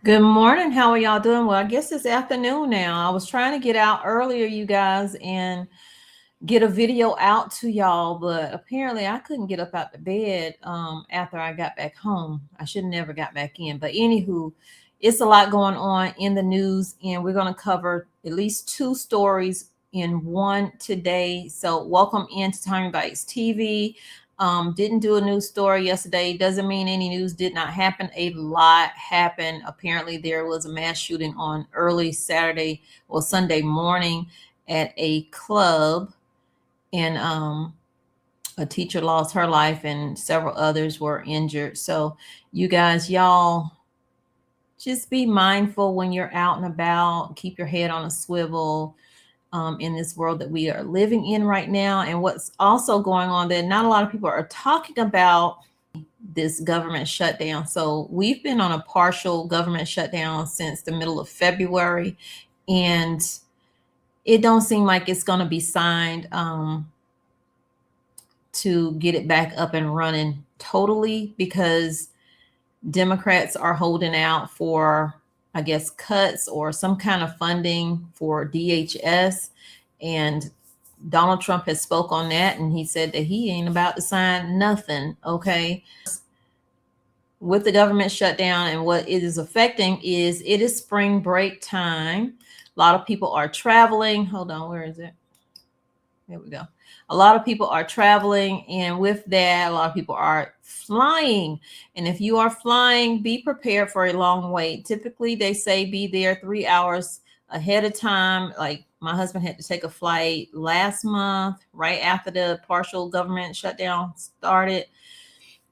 Good morning. How are y'all doing? Well, I guess it's afternoon now. I was trying to get out earlier, you guys, and get a video out to y'all, but apparently I couldn't get up out the bed after I got back home. I should have never got back in. But anywho, it's a lot going on in the news, and we're going to cover at least two stories in one today. So welcome into Tommy Bites TV. Didn't do a news story yesterday. Doesn't mean any news did not happen. A lot happened. Apparently, there was a mass shooting on early Saturday or Sunday morning at a club, and a teacher lost her life, and several others were injured. So, you guys, y'all, just be mindful when you're out and about. Keep your head on a swivel. In this world that we are living in right now. And what's also going on that not a lot of people are talking about, this government shutdown. So we've been on a partial government shutdown since the middle of February, and it don't seem like it's going to be signed to get it back up and running totally, because Democrats are holding out for, I guess, cuts or some kind of funding for DHS. And Donald Trump has spoke on that, and he said that he ain't about to sign nothing. Okay. With the government shutdown, and what it is affecting is it is spring break time. A lot of people are traveling. Hold on, where is it? There we go. A lot of people are traveling, and with that, a lot of people are flying. And if you are flying, be prepared for a long wait. Typically, they say be there 3 hours ahead of time. Like my husband had to take a flight last month, right after the partial government shutdown started,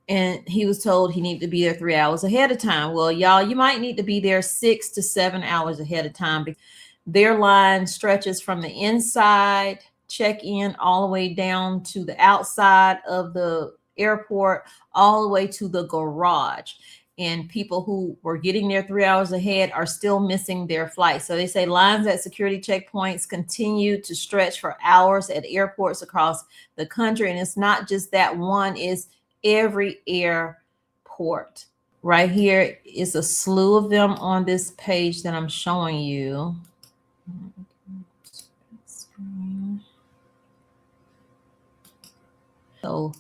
and he was told he needed to be there 3 hours ahead of time. Well, y'all, you might need to be there 6 to 7 hours ahead of time, because their line stretches from the inside check-in all the way down to the outside of the airport, all the way to the garage. And people who were getting there 3 hours ahead are still missing their flight. So they say lines at security checkpoints continue to stretch for hours at airports across the country. And it's not just that one, it's every airport. Right here is a slew of them on this page that I'm showing you. So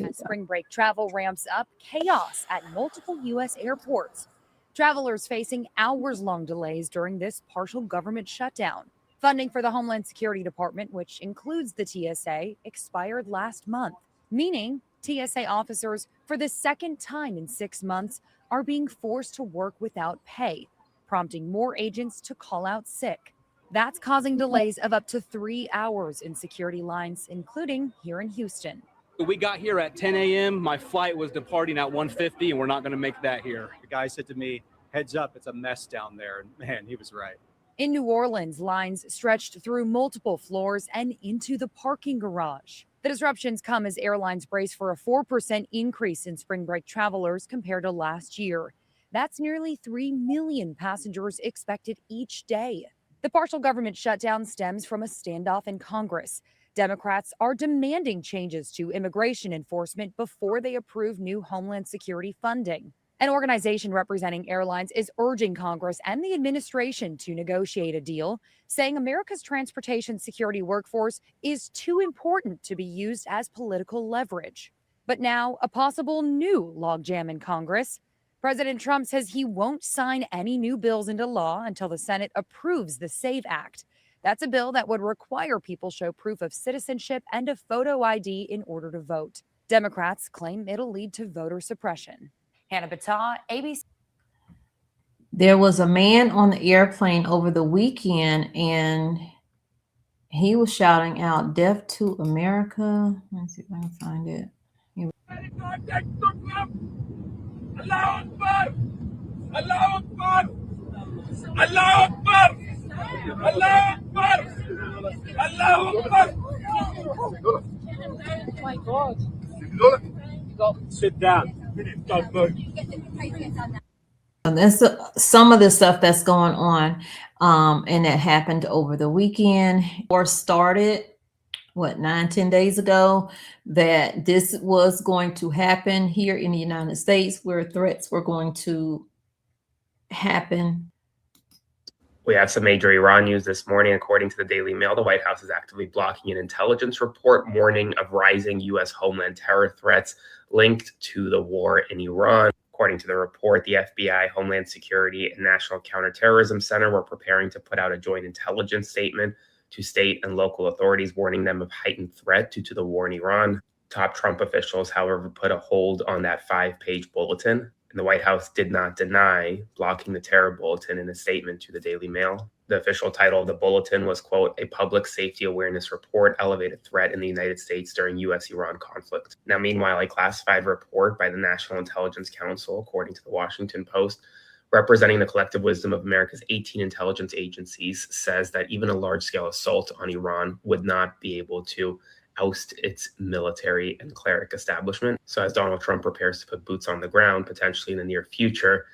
as spring break travel ramps up, chaos at multiple U.S. airports. Travelers facing hours-long delays during this partial government shutdown. Funding for the Homeland Security Department, which includes the TSA, expired last month, meaning TSA officers, for the second time in 6 months, are being forced to work without pay, prompting more agents to call out sick. That's causing delays of up to 3 hours in security lines, including here in Houston. We got here at 10 a.m. My flight was departing at 1:50, and we're not going to make that here. The guy said to me, heads up, it's a mess down there. And man, he was right. In New Orleans, lines stretched through multiple floors and into the parking garage. The disruptions come as airlines brace for a 4% increase in spring break travelers compared to last year. That's nearly 3 million passengers expected each day. The partial government shutdown stems from a standoff in Congress. Democrats are demanding changes to immigration enforcement before they approve new Homeland Security funding. An organization representing airlines is urging Congress and the administration to negotiate a deal, saying America's transportation security workforce is too important to be used as political leverage. But now, a possible new logjam in Congress. President Trump says he won't sign any new bills into law until the Senate approves the SAVE Act. That's a bill that would require people show proof of citizenship and a photo ID in order to vote. Democrats claim it'll lead to voter suppression. Hannah Battah, ABC. There was a man on the airplane over the weekend, and he was shouting out, "Death to America." Let me see if I can find it. Oh my God. Sit down. Don't move. And that's some of the stuff that's going on, and that happened over the weekend, or started, 9-10 days ago, that this was going to happen here in the United States, where threats were going to happen. We have some major Iran news this morning. According to the Daily Mail, the White House is actively blocking an intelligence report warning of rising U.S. homeland terror threats linked to the war in Iran. According to the report, the FBI, Homeland Security, and National Counterterrorism Center were preparing to put out a joint intelligence statement to state and local authorities warning them of heightened threat due to the war in Iran. Top Trump officials, however, put a hold on that 5-page bulletin. And the White House did not deny blocking the terror bulletin in a statement to the Daily Mail. The official title of the bulletin was, quote, a public safety awareness report, elevated threat in the United States during U.S.-Iran conflict. Now, meanwhile, a classified report by the National Intelligence Council, according to the Washington Post, representing the collective wisdom of America's 18 intelligence agencies, says that even a large-scale assault on Iran would not be able to oust its military and cleric establishment. So as Donald Trump prepares to put boots on the ground, potentially in the near future,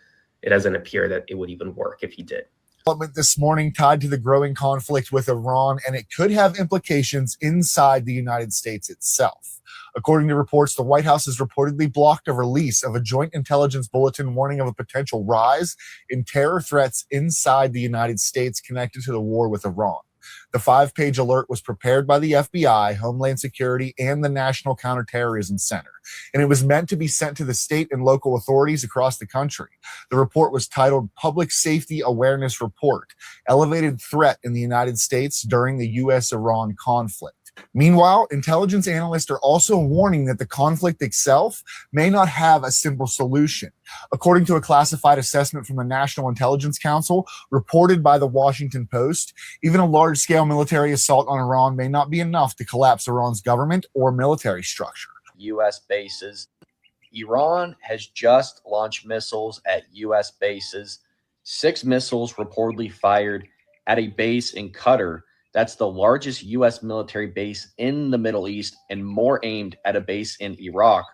it doesn't appear that it would even work if he did. Development this morning tied to the growing conflict with Iran, and it could have implications inside the United States itself. According to reports, the White House has reportedly blocked a release of a joint intelligence bulletin warning of a potential rise in terror threats inside the United States connected to the war with Iran. The 5-page alert was prepared by the FBI, Homeland Security, and the National Counterterrorism Center, and it was meant to be sent to the state and local authorities across the country. The report was titled Public Safety Awareness Report, Elevated Threat in the United States During the U.S.-Iran Conflict. Meanwhile, intelligence analysts are also warning that the conflict itself may not have a simple solution. According to a classified assessment from the National Intelligence Council, reported by the Washington Post, even a large-scale military assault on Iran may not be enough to collapse Iran's government or military structure. U.S. bases. Iran has just launched missiles at U.S. bases. 6 missiles reportedly fired at a base in Qatar. That's the largest U.S. military base in the Middle East, and more aimed at a base in Iraq.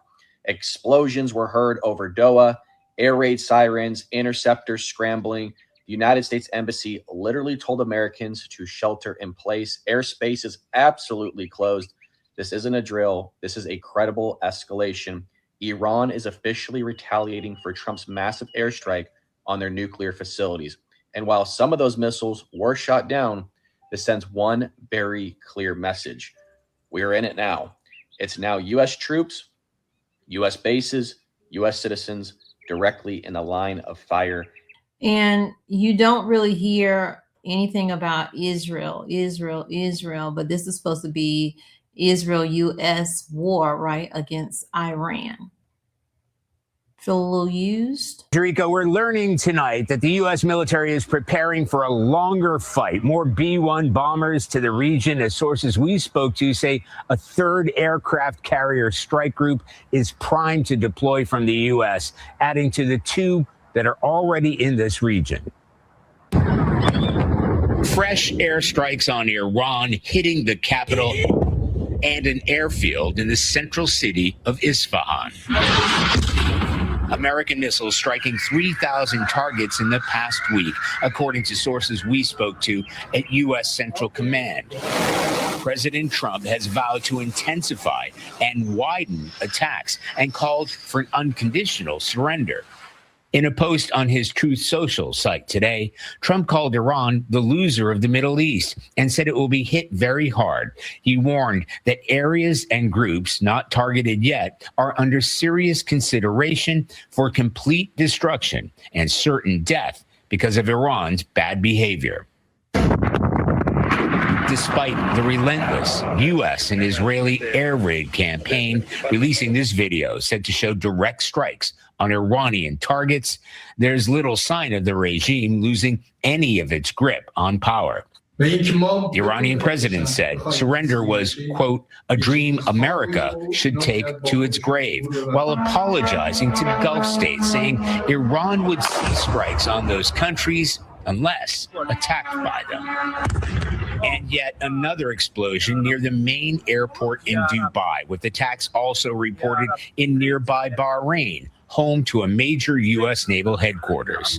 Explosions were heard over Doha, air raid sirens, interceptors scrambling. The United States Embassy literally told Americans to shelter in place. Airspace is absolutely closed. This isn't a drill. This is a credible escalation. Iran is officially retaliating for Trump's massive airstrike on their nuclear facilities. And while some of those missiles were shot down, this sends one very clear message. We're in it now. It's now U.S. troops, U.S. bases, U.S. citizens directly in the line of fire. And you don't really hear anything about Israel, but this is supposed to be Israel-U.S. war, right, against Iran. Feel a little used? Jericho, we're learning tonight that the U.S. military is preparing for a longer fight. More B-1 bombers to the region, as sources we spoke to say a third aircraft carrier strike group is primed to deploy from the U.S., adding to the 2 that are already in this region. Fresh airstrikes on Iran hitting the capital and an airfield in the central city of Isfahan. American missiles striking 3,000 targets in the past week, according to sources we spoke to at U.S. Central Command. President Trump has vowed to intensify and widen attacks and called for an unconditional surrender. In a post on his Truth Social site today, Trump called Iran the loser of the Middle East and said it will be hit very hard. He warned that areas and groups not targeted yet are under serious consideration for complete destruction and certain death because of Iran's bad behavior. Despite the relentless U.S. and Israeli air raid campaign, releasing this video said to show direct strikes on Iranian targets, there's little sign of the regime losing any of its grip on power. The Iranian president said surrender was, quote, a dream America should take to its grave, while apologizing to Gulf states, saying Iran would cease strikes on those countries unless attacked by them. And yet another explosion near the main airport in Dubai, with attacks also reported in nearby Bahrain, home to a major U.S. naval headquarters.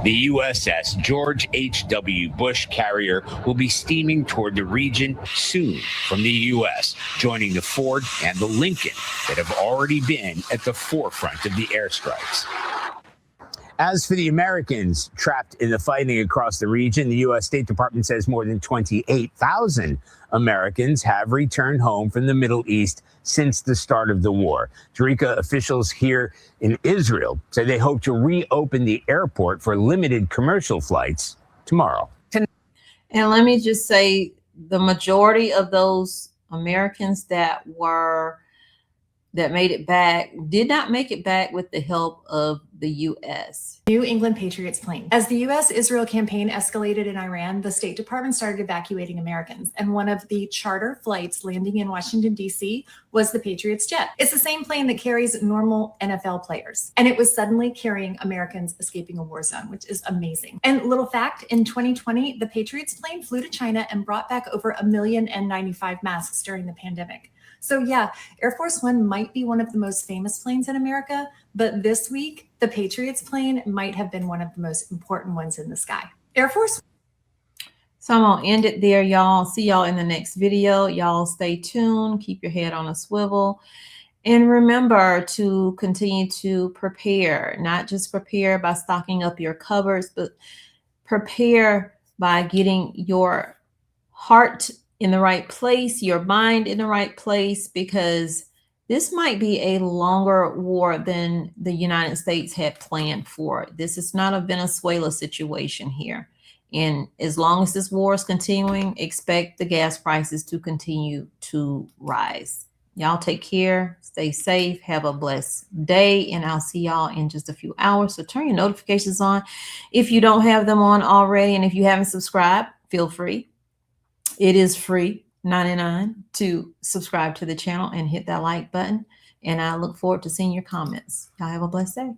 The USS George H.W. Bush carrier will be steaming toward the region soon from the U.S., joining the Ford and the Lincoln that have already been at the forefront of the airstrikes. As for the Americans trapped in the fighting across the region, the U.S. State Department says more than 28,000 Americans have returned home from the Middle East since the start of the war. Tarika, officials here in Israel say they hope to reopen the airport for limited commercial flights tomorrow. And let me just say, the majority of those Americans that made it back did not make it back with the help of the U.S. New England Patriots plane. As the U.S.-Israel campaign escalated in Iran, the State Department started evacuating Americans, and one of the charter flights landing in Washington, D.C. was the Patriots jet. It's the same plane that carries normal NFL players, and it was suddenly carrying Americans escaping a war zone, which is amazing. And little fact, in 2020, the Patriots plane flew to China and brought back over 1,000,095 masks during the pandemic. So yeah, Air Force One might be one of the most famous planes in America, but this week, the Patriots plane might have been one of the most important ones in the sky. Air Force. So I'm going to end it there, y'all. See y'all in the next video. Y'all stay tuned. Keep your head on a swivel. And remember to continue to prepare, not just prepare by stocking up your cupboards, but prepare by getting your heart in the right place, your mind in the right place, because this might be a longer war than the United States had planned for. This is not a Venezuela situation here. And as long as this war is continuing, expect the gas prices to continue to rise. Y'all take care, stay safe, have a blessed day, and I'll see y'all in just a few hours. So turn your notifications on if you don't have them on already. And if you haven't subscribed, feel free. It is free, $99, to subscribe to the channel and hit that like button. And I look forward to seeing your comments. Y'all have a blessed day.